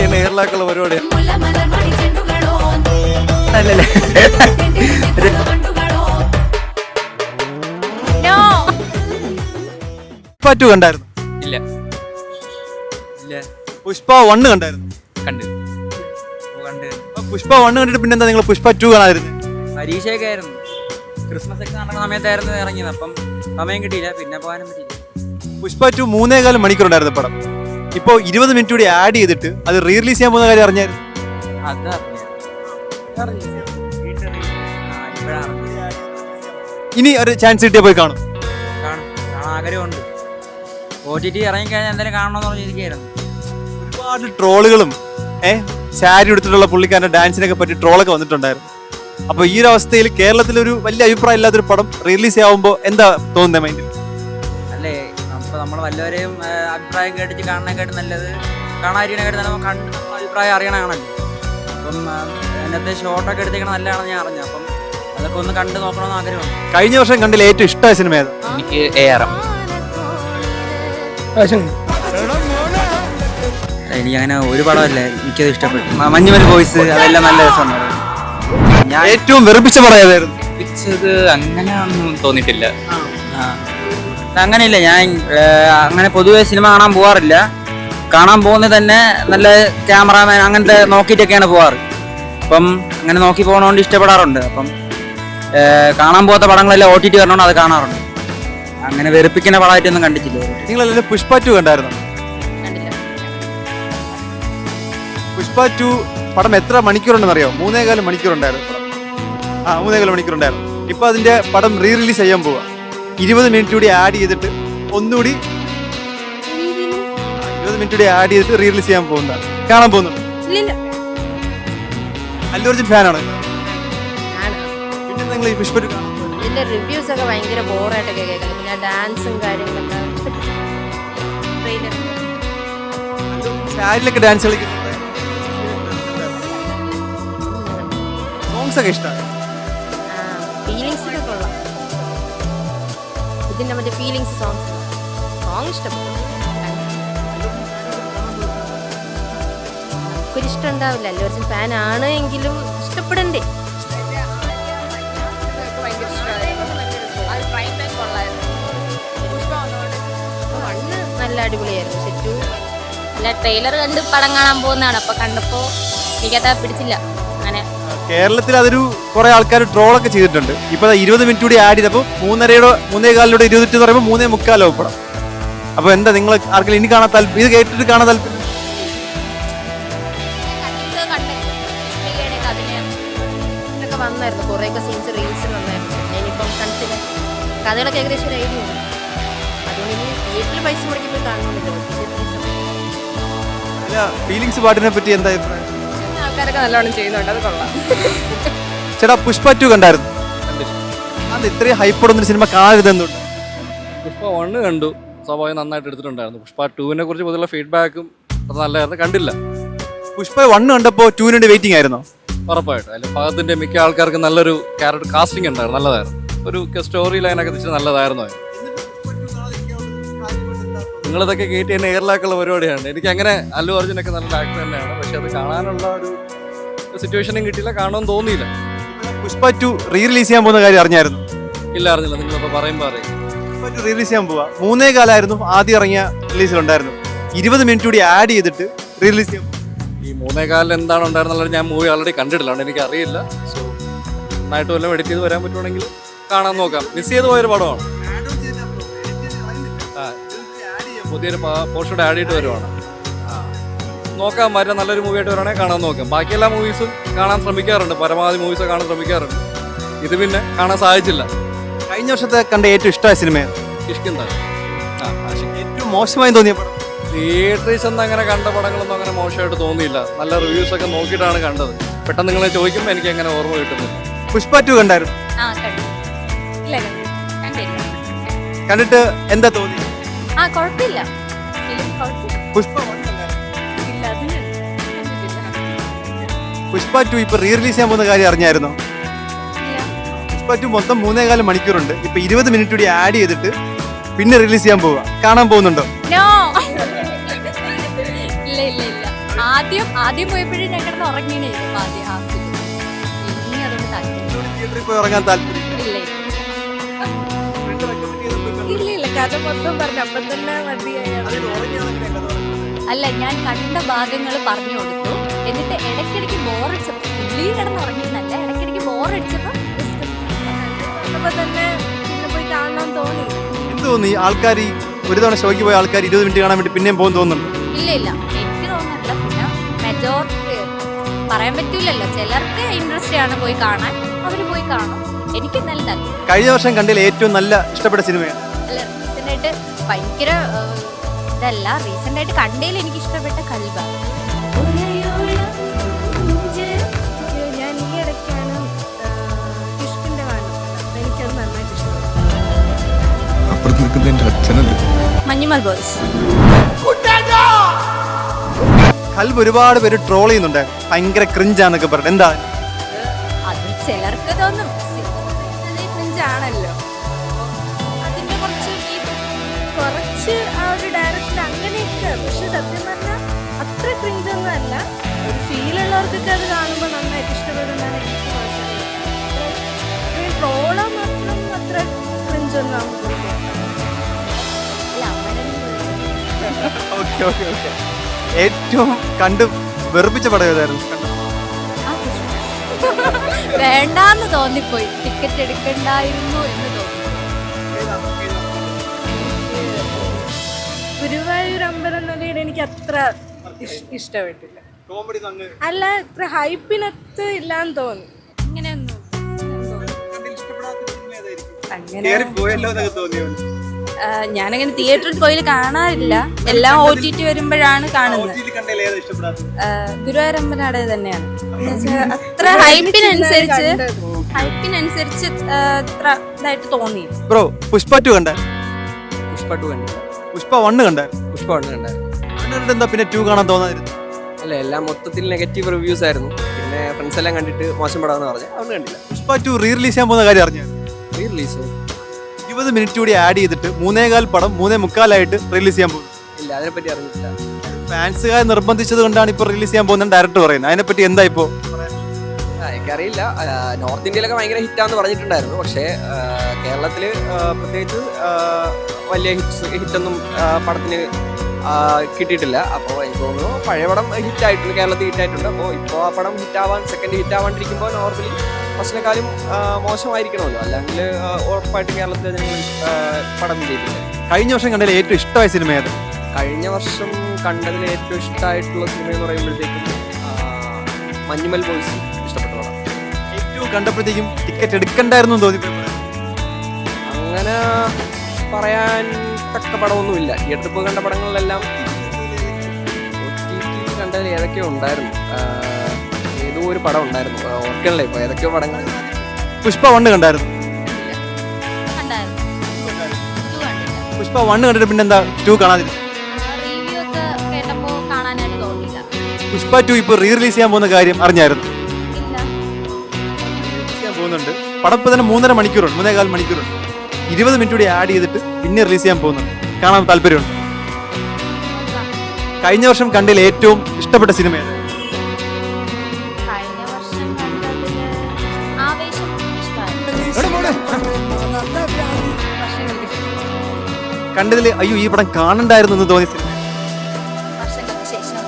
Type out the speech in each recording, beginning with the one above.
ചെയ്യുന്ന എയർലാക്കുള്ള പരിപാടി അല്ലല്ലേ പുഷ്പ 2 കണ്ടായിരുന്നു? ഇല്ല ഇല്ല പുഷ്പ 1 കണ്ടായിരുന്നു? കണ്ട് കണ്ട് പുഷ്പ 1 കണ്ടിട്ട് പിന്നെന്താ നിങ്ങൾ പുഷ്പ 2 കാണാതിരുന്നത്? പരീക്ഷയൊക്കെ ആയിരുന്നു, ക്രിസ്മസ് ഒക്കെ നടക്കുന്ന സമയത്തായിരുന്നു ഇറങ്ങിയത്. അപ്പം സമയം കിട്ടിയില്ല, പിന്നെ പോകാനും പറ്റിയില്ല. പുഷ്പ 2 3.25 മണിക്കൂറുണ്ടായിരുന്നു പടം. ഇപ്പോൾ 20 മിനിറ്റ് കൂടി ആഡ് ചെയ്തിട്ട് അത് റീ റിലീസ് ചെയ്യാൻ പോകുന്ന കാര്യം അറിഞ്ഞായിരുന്നു? അത് ഇനി ഒരു ചാൻസ് കിട്ടിയാൽ പോയി കാണും. കാണാൻ ആഗ്രഹമുണ്ട്. OTT ഇറങ്ങിക്കഴിഞ്ഞാൽ എന്തായാലും കാണണമെന്ന് പറഞ്ഞിരിക്കുകയായിരുന്നു. ഒരുപാട് ട്രോളുകളും സാരി എടുത്തിട്ടുള്ള പുള്ളിക്കാരൻ്റെ ഡാൻസിനൊക്കെ പറ്റി ട്രോളൊക്കെ വന്നിട്ടുണ്ടായിരുന്നു. അപ്പോൾ ഈ ഒരു അവസ്ഥയിൽ കേരളത്തിലൊരു വലിയ അഭിപ്രായം ഇല്ലാത്തൊരു പടം റിലീസ് ആവുമ്പോൾ എന്താ തോന്നുന്നത് മൈൻഡിൽ? അല്ലേ, അപ്പോൾ നമ്മൾ വല്ലവരെയും അഭിപ്രായം കേട്ടിട്ട് കാണാനായിട്ട് നല്ലത്, കാണാതിരിക്കാനായിട്ട് നമ്മൾ കണ്ട് നമ്മൾ അഭിപ്രായം അറിയണമാണല്ലോ. അപ്പം അതിനകത്ത് ഷോർട്ടൊക്കെ എടുത്തേക്കണം നല്ലതാണെന്ന് ഞാൻ അറിഞ്ഞു. അപ്പം അതൊക്കെ ഒന്ന് കണ്ടു നോക്കണമെന്ന് ആഗ്രഹമുണ്ട്. കഴിഞ്ഞ വർഷം കണ്ടിൽ ഏറ്റവും ഇഷ്ടമായ സിനിമ ഏതാ? എനിക്ക് ARM. എനിക്ക് അങ്ങനെ ഒരു പടമല്ല, എനിക്കത് ഇഷ്ടപ്പെട്ടു. മഞ്ഞുമൽ ബോയ്സ് അതെല്ലാം നല്ല രസമുണ്ട്. ഞാൻ ഏറ്റവും വെറുപ്പിച്ച പടം ഏതായിരുന്നു? അങ്ങനെ ഒന്നും തോന്നിയിട്ടില്ല. അങ്ങനെയില്ല, ഞാൻ അങ്ങനെ പൊതുവെ സിനിമ കാണാൻ പോകാറില്ല. കാണാൻ പോകുന്നത് തന്നെ നല്ല ക്യാമറാമാൻ അങ്ങനത്തെ നോക്കിയിട്ടൊക്കെയാണ് പോകാറ്. അപ്പം അങ്ങനെ നോക്കി പോകുന്നതുകൊണ്ട് ഇഷ്ടപ്പെടാറുണ്ട്. അപ്പം കാണാൻ പോകാത്ത പടങ്ങളെല്ലാം OTT വരണോണ്ട് അത് കാണാറുണ്ട്. അങ്ങനെ വെറുപ്പിക്കുന്ന പടമായിട്ടൊന്നും കണ്ടിട്ടില്ല. നിങ്ങളെല്ലാം പുഷ്പ 2 കണ്ടായിരുന്നു? പുഷ്പ 2 പടം എത്ര മണിക്കൂറുണ്ടെന്ന് അറിയോ? 3.25 മണിക്കൂറുണ്ടായിരുന്നു പടം. 3.25 മണിക്കൂറുണ്ടായിരുന്നു. ഇപ്പൊ അതിന്റെ പടം റീ റിലീസ് ചെയ്യാൻ പോവാ. 20 മിനിറ്റ് കൂടി ആഡ് ചെയ്തിട്ട് ഒന്നുകൂടി 20 മിനിറ്റ് കൂടി ആഡ് ചെയ്തിട്ട് റീ റിലീസ് ചെയ്യാൻ പോകുന്നതാണ്. കാണാൻ പോകുന്നു? അല്ലു അർജുൻ ഫാനാണ്. പിന്നെ നിങ്ങൾ ഈ പുഷ്പ 2 കാണാൻ ഇതിന്റെ റിവ്യൂസ് ഒക്കെ ഭയങ്കര ബോറായിട്ടൊക്കെ കേൾക്കുന്നത്. പിന്നെ ഡാൻസും കാര്യങ്ങളൊക്കെ സാരിലൊക്കെ ഡാൻസ് കളിക്കുന്നുണ്ട്. സോങ്സ് ഒക്കെ ഇഷ്ടമാണ്. ഫീലിങ്സ് ഒക്കെ കൊള്ളാം. ഇതിന്റെ മറ്റേ ഫീലിങ്സ് സോങ് ഇഷ്ടപ്പെട്ടു. നമുക്കൊരു ഇഷ്ടം ഉണ്ടാവില്ല. അല്ലു അർജുൻ ഫാൻ ആണ് എങ്കിലും ഇഷ്ടപ്പെടണ്ടേ. നല്ല അടിപൊളിയായിരുന്നു. പക്ഷെ 2 അല്ല, ട്രെയിലർ കണ്ട് പടം കാണാൻ പോകുന്നതാണ്. അപ്പൊ കണ്ടപ്പോ എനിക്കത് പിടിച്ചില്ല. അങ്ങനെ കേരളത്തിൽ അതൊരു കുറെ ആൾക്കാർ ട്രോളൊക്കെ ചെയ്തിട്ടുണ്ട്. ഇപ്പൊ 20 മിനിറ്റ് കൂടി ആഡ് ചെയ്തപ്പോൾ 3:30 20 എന്ന് പറയുമ്പോൾ 3:45 പടം. അപ്പൊ എന്താ നിങ്ങൾ ആർക്കെങ്കിലും ഇനി കാണാൻ താല്പര്യം? ഇത് കേട്ടിട്ട് കാണാൻ താല്പര്യം? വന്നായിരുന്നു കുറേയൊക്കെ സീൻസ് റീൽസിൽ വന്നായിരുന്നു. ഞാനിപ്പം കണ്ടില്ല. കഥകളൊക്കെ ഏകദേശം ഒരു ഐഡിയ ഉണ്ട്. അതുകൊണ്ട് ഇനി തിയേറ്ററിൽ പൈസ മുടക്കി പോയി കാണുന്നില്ല. ഫീലിങ്സ് പാട്ടിനെ പറ്റി എന്താ അഭിപ്രായം? ആൾക്കാരൊക്കെ നല്ലോണം ചെയ്യുന്നുണ്ട്, അത് കൊള്ളാം. ചേട്ടാ പുഷ്പ 2 കണ്ടായിരുന്നു? അത് ഇത്രയും ഹൈപ്പോടൊന്നൊരു സിനിമ കാണരുതെന്നുണ്ട്. പുഷ്പ 1 കണ്ടു, സ്വാഭാവികം നന്നായിട്ട് എടുത്തിട്ടുണ്ടായിരുന്നു. പുഷ്പ 2വിനെ കുറിച്ച് പൊതുവെ ഫീഡ്ബാക്കും നല്ലതായിരുന്നു, കണ്ടില്ല. പുഷ്പ 1 കണ്ടപ്പോൾ 2 വെയിറ്റിംഗ് ആയിരുന്നോ? ഉറപ്പായിട്ടും. അതിൽ ഭാഗത്തിന്റെ മിക്ക ആൾക്കാർക്ക് നല്ലൊരു ക്യാരക്ടർ കാസ്റ്റിംഗ് ഉണ്ടായിരുന്നു, നല്ലതായിരുന്നു. ഒരു സ്റ്റോറി ലൈനൊക്കെ വെച്ചിട്ട് നല്ലതായിരുന്നു. നിങ്ങളിതൊക്കെ കേട്ടി തന്നെ എയർലാക്കുള്ള പരിപാടിയാണ്. എനിക്ക് അങ്ങനെ അല്ലു അർജുനൊക്കെ നല്ല ആക്ടർ തന്നെയാണ്, പക്ഷെ അത് കാണാനുള്ള ഒരു സിറ്റുവേഷനും കിട്ടിയില്ല, കാണുമെന്ന് തോന്നിയില്ല. പുഷ്പ 2 റീ റിലീസ് ചെയ്യാൻ പോകുന്ന കാര്യം അറിഞ്ഞായിരുന്നു? ഇല്ല, അറിഞ്ഞില്ല. നിങ്ങളിപ്പോൾ പറയുമ്പോൾ അറിയാം. പുഷ്പ 2 റീ റിലീസ് ചെയ്യാൻ പോവാ. 3.25 ആദ്യം ഇറങ്ങിയ റിലീസിലുണ്ടായിരുന്നു. 20 മിനിറ്റ് കൂടി ആഡ് ചെയ്തിട്ട് റീ റിലീസ് ചെയ്യാൻ. ഈ 3.25 എന്താണ് ഉണ്ടായിരുന്നുള്ളത് ഞാൻ മൂവി ഓൾറെഡി കണ്ടിട്ടില്ല, അതുകൊണ്ട് എനിക്ക് അറിയില്ല. സോ നന്നായിട്ട് വല്ലതും എഡിറ്റ് ചെയ്ത് വരാൻ പറ്റുവാണെങ്കിൽ കാണാൻ നോക്കാം. മിസ് ചെയ്ത് പോയൊരു പടമാണ്. പുതിയൊരു പോർഷൻ ആഡ് ചെയ്തിട്ട് വരുവാണ്. നോക്കാം, മറ്റേ നല്ലൊരു മൂവി ആയിട്ട് വരാണെങ്കിൽ കാണാൻ നോക്കാം. ബാക്കി എല്ലാ മൂവീസും കാണാൻ ശ്രമിക്കാറുണ്ട്, പരമാവധി മൂവീസ് കാണാൻ ശ്രമിക്കാറുണ്ട്. ഇത് പിന്നെ കാണാൻ സാധിച്ചില്ല. കഴിഞ്ഞ വർഷത്തെ കണ്ട ഏറ്റവും ഇഷ്ടമായ സിനിമയാണ് കിഷ്കിന്താ. ഏറ്റവും മോശമായി തോന്നിയ പടം? തിയേറ്ററിൽ ഒന്നും അങ്ങനെ കണ്ട പടങ്ങളൊന്നും അങ്ങനെ മോശമായിട്ട് തോന്നിയില്ല. നല്ല റിവ്യൂസ് ഒക്കെ നോക്കിയിട്ടാണ് കണ്ടത്. പെട്ടെന്ന് നിങ്ങൾ ചോദിക്കുമ്പോൾ എനിക്ക് അങ്ങനെ ഓർമ്മ കിട്ടുന്നില്ല. പുഷ്പ 2 കണ്ടായിരുന്നു? കണ്ടിട്ട് എന്താ തോന്നി? കുഴപ്പമില്ല. പുഷ്പ 2 ഇപ്പൊ റീ റിലീസ് ചെയ്യാൻ പോകുന്ന കാര്യം അറിഞ്ഞായിരുന്നോ? പുഷ്പ 2 മൊത്തം 3.25 മണിക്കൂറുണ്ട്. ഇപ്പൊ 20 മിനിറ്റ് കൂടി ആഡ് ചെയ്തിട്ട് പിന്നെ റിലീസ് ചെയ്യാൻ പോവാ. കാണാൻ പോകുന്നുണ്ടോ? ആദ്യം പോയപ്പോഴും ഞാൻ കിടന്ന് ഉറങ്ങിയായിരുന്നു ആദ്യം ഹാഫിൽ. ഇനി അതുകൊണ്ട് താല്പര്യം തിയേറ്ററിൽ പോയി ഇറങ്ങാൻ താല്പര്യം ഇല്ല. ഇല്ല കഥ മൊത്തം പറഞ്ഞു അപ്പം തന്നെ മതിയായി. അല്ല, ഞാൻ കണ്ട ഭാഗങ്ങൾ പറഞ്ഞു കൊടുത്തു. എന്നിട്ട് ഇടയ്ക്കിടയ്ക്ക് ബോറടിച്ചപ്പോൾ പുള്ളി കിടന്ന് ഉറങ്ങിയെന്നല്ല, ഇടയ്ക്കിടയ്ക്ക് ബോറടിച്ചപ്പോൾ അപ്പൊ തന്നെ പിന്നെ പോയി കാണാൻ തോന്നി. എന്ത് തോന്നി? ആൾക്കാർ ഒരു തവണ ഷോയ്ക്ക് പോയ ആൾക്കാർ 20 മിനിറ്റ് കാണാൻ വേണ്ടി പിന്നെയും പോകും തോന്നുന്നുണ്ട്. ഇല്ല എനിക്ക് തോന്നുന്നില്ല. പിന്നെ മെജോറിറ്റി പറയാൻ പറ്റൂലല്ലോ, ചിലർക്ക് ഇൻട്രസ്റ്റ് ആണ് പോയി കാണാൻ, അവർ പോയി കാണും. എനിക്ക് നല്ല താല്പര്യം. കഴിഞ്ഞ വർഷം കണ്ടതിൽ ഏറ്റവും നല്ല ഇഷ്ടപ്പെട്ട സിനിമയാണ്? അല്ല, റീസെന്റ് ആയിട്ട് ഭയങ്കര ഇതല്ല, റീസെന്റ് ആയിട്ട് കണ്ടതിൽ എനിക്ക് ഇഷ്ടപ്പെട്ട കൽബ. ഞാൻ ഈ ഇടയ്ക്കാണ് കിഷ്കിന്റെ കാണുന്നത്. എനിക്കത് നന്നായിട്ട് ഇഷ്ടപ്പെട്ടു. അപ്പുറത്ത് നിൽക്കുന്ന എന്റെ അച്ഛനല്ലേ. മഞ്ഞുമൽ ബോയ്സ്. കൽബ് ഒരുപാട് പേര് ട്രോൾ ചെയ്യുന്നുണ്ട്, ഭയങ്കര ക്രിഞ്ചാന്നൊക്കെ പറഞ്ഞു. എന്താ അത് ചിലർക്ക് തോന്നും. ആണല്ലോ അതിന്റെ കുറച്ച് ആ ഒരു ഡയറക്ഷൻ അങ്ങനെയൊക്കെ. പക്ഷെ സത്യം പറഞ്ഞാൽ അത്ര ക്രിഞ്ചൊന്നും അല്ല. ഒരു ഫീലുള്ളവർക്കൊക്കെ അത് കാണുമ്പോൾ നന്നായിട്ട് ഇഷ്ടപ്പെടുന്നതാണ് എനിക്ക് മനസ്സിലായത്. ട്രോളോ മാത്രം അത്ര ക്രിഞ്ചൊന്നും നമുക്ക് ഓക്കെ ഓക്കെ ഓക്കെ. ഏറ്റവും കണ്ട് വെറുപ്പിച്ച പടം ഏതായിരുന്നു? വേണ്ടാന്ന് തോന്നിപ്പോയി, ടിക്കറ്റ് എടുക്കണ്ടായിരുന്നു എന്ന് തോന്നി. ഗുരുവായൂർ അമ്പലനടയുടെ എനിക്ക് അത്ര ഇഷ്ടപ്പെട്ടില്ല. അല്ല, ഇത്ര ഹൈപ്പിനത്ത് ഇല്ലാന്ന് തോന്നി. ഇങ്ങനെയൊന്നും ഞാനങ്ങനെ തിയേറ്ററിൽ പോയി കാണാറില്ല, എല്ലാം OTT വരുമ്പോഴാണ് കാണുന്നത്. ഗുരുവായൂരമ്പനാട് തന്നെയാണ്. അത്ര ഹൈപ്പിനനുസരിച്ച് അത്ര ഇതായിട്ട് തോന്നി. ബ്രോ പുഷ്പ 2 കണ്ട? പുഷ്പ 2 കണ്ടില്ല. പുഷ്പ 1 കണ്ടായിരുന്നു? പുഷ്പ 1 കണ്ടായിരുന്നു. എന്താ പിന്നെ 2 കാണാൻ തോന്നാതിരുന്നു? അല്ല, എല്ലാം മൊത്തത്തിൽ നെഗറ്റീവ് റിവ്യൂസ് ആയിരുന്നു. പിന്നെ ഫ്രണ്ട്സ് എല്ലാം കണ്ടിട്ട് മോശം പടമെന്ന് പറഞ്ഞു, അതുകൊണ്ട് കണ്ടില്ല. പുഷ്പ 2 റീ റിലീസ് ചെയ്യാൻ പോകുന്ന കാര്യം അറിഞ്ഞു? റീ റിലീസോ? 20 മിനിറ്റ് കൂടി ആഡ് ചെയ്തിട്ട് 3.25 പടം 3.25 റിലീസ് ചെയ്യാൻ പോകും. ഇല്ല, അതിനെപ്പറ്റി അറിഞ്ഞിട്ടില്ല. ഫാൻസുകാർ നിർബന്ധിച്ചത് കൊണ്ടാണ് ഇപ്പോൾ റിലീസ് ചെയ്യാൻ പോകുന്ന ഡയറക്ടർ പറയുന്നത്. അതിനെപ്പറ്റി എന്താ ഇപ്പോൾ? എനിക്കറിയില്ല. നോർത്ത് ഇന്ത്യയിലൊക്കെ ഭയങ്കര ഹിറ്റാന്ന് പറഞ്ഞിട്ടുണ്ടായിരുന്നു. പക്ഷേ കേരളത്തിൽ പ്രത്യേകിച്ച് വലിയ ഹിറ്റൊന്നും പടത്തിന് കിട്ടിയിട്ടില്ല. അപ്പോൾ എനിക്ക് തോന്നുന്നു പഴയ പടം ഹിറ്റായിട്ടുണ്ട്, കേരളത്തിൽ ഹിറ്റായിട്ടുണ്ട്. അപ്പോൾ ഇപ്പോൾ ആ പടം സെക്കൻഡ് ഹിറ്റാവാണ്ടിരിക്കുമ്പോൾ നോർമലി ഫസ്റ്റിനെക്കാളും മോശമായിരിക്കണമല്ലോ, അല്ലെങ്കിൽ ഉറപ്പായിട്ടും കേരളത്തിൽ പടം വിജയിക്കില്ല. കഴിഞ്ഞ വർഷം കണ്ടതിൽ ഏറ്റവും ഇഷ്ടമായ സിനിമ ഏത്? കഴിഞ്ഞ വർഷം കണ്ടതിൽ ഏറ്റവും ഇഷ്ടമായിട്ടുള്ള സിനിമ എന്ന് പറയുമ്പോഴത്തേക്കും മഞ്ഞുമൽ ബോയ്സ് ഇഷ്ടപ്പെട്ട പടം. ഏറ്റവും കണ്ടപ്പോഴത്തേക്കും ടിക്കറ്റ് എടുക്കണ്ടായിരുന്നു തോന്നിപ്പോയി? അങ്ങനെ പറയാൻ തക്ക പടമൊന്നുമില്ല. തിയേറ്ററിൽ പോയി കണ്ട പടങ്ങളിലെല്ലാം OTT കണ്ടതിൽ ഏതൊക്കെയോ ഉണ്ടായിരുന്നു. ഏതോ ഒരു പടം ഉണ്ടായിരുന്നു, ഓർക്കണല്ലേ ഇപ്പോൾ ഏതൊക്കെയോ പടങ്ങൾ. പുഷ്പ 1 കണ്ടായിരുന്നു? പുഷ്പ 1 കണ്ടിട്ട് പിന്നെ എന്താ 2 കാണാതിരുന്നു? റിവ്യൂ ഒക്കെ കേട്ടപ്പോ കാണാനായിട്ട് തോന്നിയില്ല. പുഷ്പ 2 ഇപ്പോൾ റീ റിലീസ് ചെയ്യാൻ പോകുന്ന കാര്യം അറിഞ്ഞായിരുന്നു? ഇല്ല. ചെയ്യാൻ പോകുന്നുണ്ട്. പടം ഇപ്പോൾ തന്നെ 3.5 മണിക്കൂറുണ്ട്, 3.25 മണിക്കൂറുണ്ട്. 20 മിനിറ്റ് കൂടി ആഡ് ചെയ്തിട്ട് പിന്നെ റിലീസ് ചെയ്യാൻ പോകുന്നുണ്ട്. കാണാൻ താല്പര്യമുണ്ട്? കഴിഞ്ഞ വർഷം കണ്ടതിൽ ഏറ്റവും ഇഷ്ടപ്പെട്ട സിനിമ ഏത്? കഴിഞ്ഞ വർഷം കണ്ടതില് ആവേശം ഇഷ്ടമായി. കണ്ടതിൽ അയ്യോ ഈ പടം കാണണ്ടായിരുന്നു എന്ന് തോന്നിയ സിനിമ? വർഷങ്ങൾക്ക് ശേഷം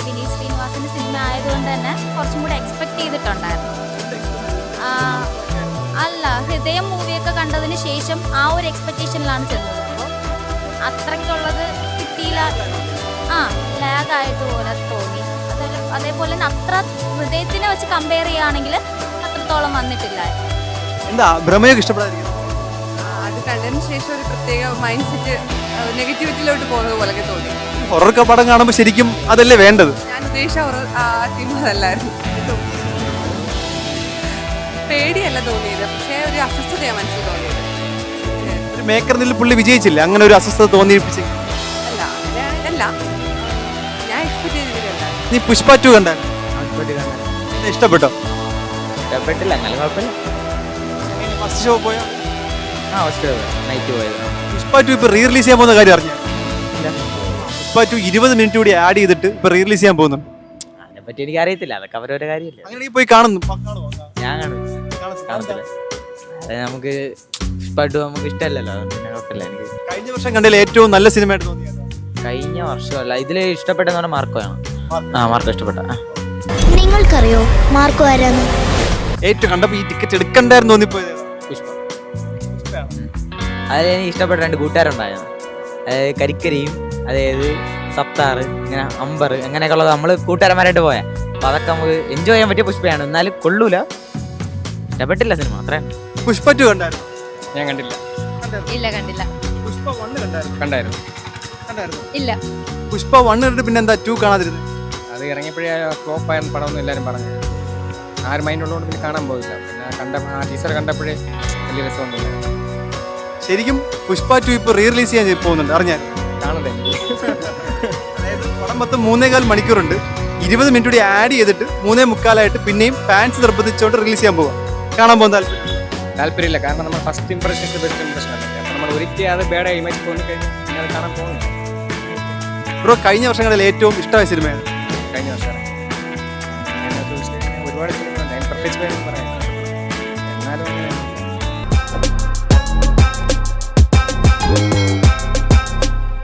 വിനീത് ശ്രീനിവാസന്റെ സിനിമ ആയതുകൊണ്ട് തന്നെ കുറച്ചും കൂടെ എക്സ്പെക്ട് ചെയ്തിട്ടുണ്ടായിരുന്നു. അല്ല, ഹൃദയം മൂവിയൊക്കെ കണ്ടതിന് ശേഷം ആ ഒരു എക്സ്പെക്ടേഷനിലാണ് ചെന്നത്. അപ്പോൾ അത്രയ്ക്കുള്ളത് കിട്ടിയില്ല. ലാഗായിട്ട് പോലെ തോന്നി. അതേപോലെ തന്നെ അത്ര ഹൃദയത്തിനെ വെച്ച് കമ്പയർ ചെയ്യുകയാണെങ്കിൽ അത്രത്തോളം വന്നിട്ടില്ല. എന്താ ഭ്രമയൊക്കെ ഇഷ്ടപ്പെടാതിരിക്കും? അത് കണ്ടതിന് ശേഷം ഒരു പ്രത്യേക മൈൻഡ് സെറ്റ് നെഗറ്റിവിറ്റിയിലോട്ട് പോകുന്നത് പോലൊക്കെ തോന്നി. ഹൊറർ പടം കാണുമ്പോൾ ശരിക്കും അതല്ലേ വേണ്ടത്? ഞാൻ ഉദ്ദേശിച്ച ടീം അതല്ലായിരുന്നു. പേടിയല്ല തോന്നിയത്, പക്ഷേ ഒരു അസ്വസ്ഥതയാണ് മനസ്സിൽ തോന്നിയത്. ഒരു മേക്കർ നില പുള്ളി വിജയിച്ചില്ല, അങ്ങനെ ഒരു അസ്വസ്ഥത തോന്നിപ്പിച്ച്? അല്ല, അങ്ങനെയല്ല, ഞാൻ എക്സ്പെക്ട് ചെയ്തിട്ടില്ല. നീ പുഷ്പ 2 കണ്ടായിരുന്നു? ഇഷ്ടപ്പെട്ടോ? ഇഷ്ടപ്പെട്ടില്ല, എന്നാലും കുഴപ്പമില്ല. ഫസ്റ്റ് ഷോ പോയാ? ഫസ്റ്റ് നൈറ്റ് പോയത്. പുഷ്പ 2 ഇപ്പോൾ റീ റിലീസ് ചെയ്യാൻ പോകുന്ന കാര്യം അറിഞ്ഞു? അറിയില്ല. പുഷ്പ 2 20 മിനിറ്റ് കൂടി ആഡ് ചെയ്തിട്ട് ഇപ്പൊ റിലീസ് ചെയ്യാൻ പോകുന്നു. അതിനെപ്പറ്റി എനിക്ക് അറിയത്തില്ല, അതൊക്കെ അവരവരുടെ കാര്യമില്ല. അങ്ങനെ പോയി കാണുന്നു. ഞാൻ കാണത്തില്ല. അത് നമുക്ക് പുഷ്പ നമുക്ക് ഇഷ്ടമല്ലല്ലോ, അതുകൊണ്ട് പിന്നെ കുഴപ്പമില്ല. എനിക്ക് കഴിഞ്ഞ വർഷം കണ്ടതിൽ ഏറ്റവും നല്ല സിനിമയായിട്ട് തോന്നിയത് കഴിഞ്ഞ വർഷമല്ല, ഇതിൽ ഇഷ്ടപ്പെട്ടെന്ന് പറഞ്ഞാൽ മാർക്കോയാണ്. മാർക്കോ ഇഷ്ടപ്പെട്ട. നിങ്ങൾക്കറിയോ മാർക്കോ ആരാന്ന്? ഏറ്റവും കണ്ടപ്പോ ഈ ടിക്കറ്റ് എടുക്കണ്ടായിരുന്നു തോന്നിപ്പോയത് പുഷ്പ. അതിൽ എനിക്ക് ഇഷ്ടപ്പെട്ട 2 കൂട്ടുകാരുണ്ടായിരുന്നു. അതായത് കരിക്കരിയും, അതായത് സത്താറ്, ഇങ്ങനെ അമ്പർ, അങ്ങനെയൊക്കെ ഉള്ളത് നമ്മൾ കൂട്ടുകാരന്മാരായിട്ട് പോയാൽ. അപ്പോൾ അതൊക്കെ നമുക്ക് എൻജോയ് ചെയ്യാൻ പറ്റിയ പുഷ്പയാണ്. എന്നാലും കൊള്ളൂല, ഇഷ്ടപ്പെട്ടില്ല സിനിമ, അത്രയാണ്. പുഷ്പ 2 കണ്ടായിരുന്നു? ഞാൻ കണ്ടില്ല. ഇല്ല കണ്ടില്ല. പുഷ്പ 1 കണ്ടായിരുന്നു? കണ്ടായിരുന്നു. ഇല്ല. പുഷ്പ 1 കണ്ടിട്ട് പിന്നെ എന്താ 2 കാണാതിരുന്നത്? അത് ഇറങ്ങിയപ്പോഴേ ഫ്ലോപ്പ് ആയ പടമെന്ന് എല്ലാവരും പറഞ്ഞു. ആ ഒരു മൈൻഡ് ഉള്ളതുകൊണ്ട് പിന്നെ കാണാൻ പോയില്ല. പിന്നെ ആ ടീച്ചർ കണ്ടപ്പോഴേ വലിയ രസമൊന്നുമില്ല. ശരിക്കും പുഷ്പ 2 ഇപ്പൊ റിലീസ് ചെയ്യാൻ പോകുന്നുണ്ട്, അറിഞ്ഞാൽ? കാണണ്ടേ? അതായത് പടം മൊത്തം 3.25 മണിക്കൂറുണ്ട്. 20 മിനിറ്റ് കൂടി ആഡ് ചെയ്തിട്ട് 3:45 പിന്നെയും ഫാൻസ് നിർബന്ധിച്ചുകൊണ്ട് റിലീസ് ചെയ്യാൻ പോവാം. കാണാൻ പോകുന്ന താല്പര്യമില്ല. കാരണം നമ്മൾ ഫസ്റ്റ് ഇംപ്രഷൻ ബെസ്റ്റ് ഇംപ്രഷൻ അല്ലേ. അപ്പോൾ നമ്മൾ ഒരിക്കലും അത് ബാഡ് ഇമേജ് തോന്നി കഴിഞ്ഞാൽ പിന്നെ അത് കാണാൻ പോകുന്നില്ല. ബ്രോ കഴിഞ്ഞ വർഷങ്ങളിൽ ഏറ്റവും ഇഷ്ടമായ സിനിമയാണ്? കഴിഞ്ഞ വർഷം ഒരുപാട് സിനിമ ഉണ്ട്, അതിന് പ്രത്യേകിച്ച് പേരൊന്നും പറയാം. എന്നാലും